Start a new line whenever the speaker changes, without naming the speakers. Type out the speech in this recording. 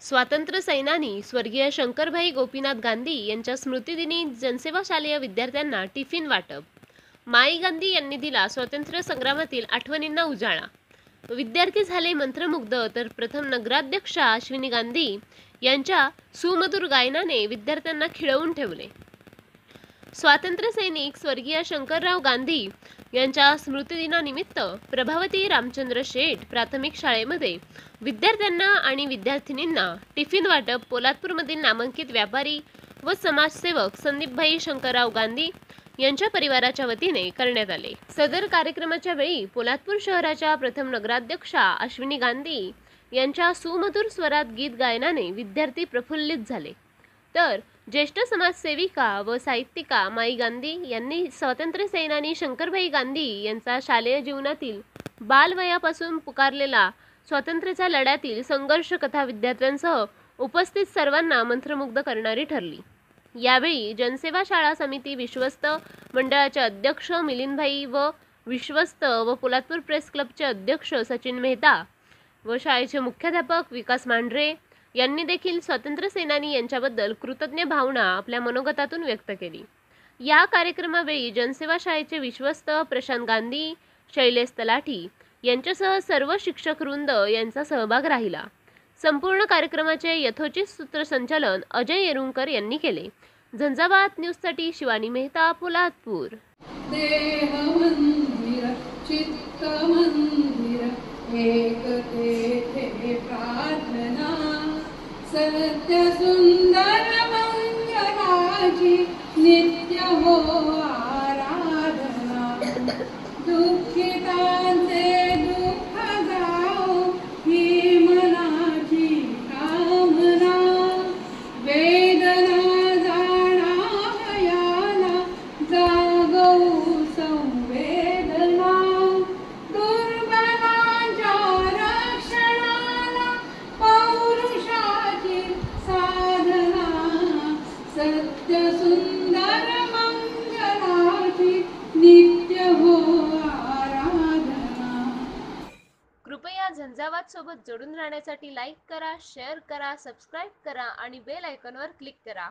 स्वातंत्र्य सैनानी स्वर्गीय शंकरभाई गोपीनाथ गांधी यांच्या स्मृतिदिनी जनसेवा शालेय विद्यार्थ्यांना टिफिन वाटप. माई गांधी यांनी दिला स्वातंत्र्य संग्रामातील आठवणींना उजाळा. विद्यार्थी झाले मंत्रमुग्ध, तर प्रथम नगराध्यक्षा अश्विनी गांधी यांच्या सुमधुर गायनाने विद्यार्थ्यांना खिळवून ठेवले. स्वातंत्र्य सैनिक स्वर्गीय शंकरराव गांधी यांच्या स्मृतिदिनानिमित्त प्रभावती रामचंद्र शेठ प्राथमिक शाळेमध्ये विद्यार्थ्यांना आणि विद्यार्थिनींना टिफिन वाटप पोलादपूरमधील नामांकित व्यापारी व समाजसेवक संदीपभाई शंकरराव गांधी यांच्या परिवाराच्या वतीने करण्यात आले. सदर कार्यक्रमाच्या वेळी पोलादपूर शहराच्या प्रथम नगराध्यक्षा अश्विनी गांधी यांच्या सुमधुर स्वरात गीत गायनाने विद्यार्थी प्रफुल्लित झाले. तर ज्येष्ठ समाजसेविका व साहित्यिका माई गांधी यांनी स्वातंत्र्य सैनानी शंकरभाई गांधी यांचा शालेय जीवनातील बालवयापासून पुकारलेला स्वातंत्र्याच्या लढ्यातील संघर्ष कथा विद्यार्थ्यांसह उपस्थित सर्वांना मंत्रमुग्ध करणारी ठरली. यावेळी जनसेवा शाळा समिती विश्वस्त मंडळाचे अध्यक्ष मिलिंदभाई व विश्वस्त व पोलादपूर प्रेस क्लबचे अध्यक्ष सचिन मेहता व शाळेचे मुख्याध्यापक विकास मांढरे यांनी देखील स्वातंत्र्य सेनानी यांच्याबद्दल कृतज्ञ भावना आपल्या मनोगतातून व्यक्त केली. या कार्यक्रमावेळी जनसेवा शाळेचे विश्वस्त प्रशांत गांधी, शैलेश तलाठी यांच्यासह सर्व शिक्षक वृंद यांचा सहभाग राहिला. संपूर्ण कार्यक्रमाचे यथोचित सूत्रसंचालन अजय येरुंकर यांनी केले. झंझावात न्यूजसाठी शिवानी मेहता, पोलादपूर.
देह मंदिर चित्त मंदिर एकतेथे प्रार्थना, सत्य सुंदर मंगलाची नित्य हो आराधना. दुःखितांचे दुःख जाओ ही मनाची कामना, वेदना जाणावयाला जागवू संवेदना. दुर्बलांच्या रक्षणाला पौरुषाची साधना, सत्य सुंदर मंगलाची नित्य हो आराधना.
कृपया झंझावात सोबत जोडून राहण्यासाठी लाईक करा, शेअर करा, सबस्क्राईब करा आणि बेल आयकॉनवर क्लिक करा.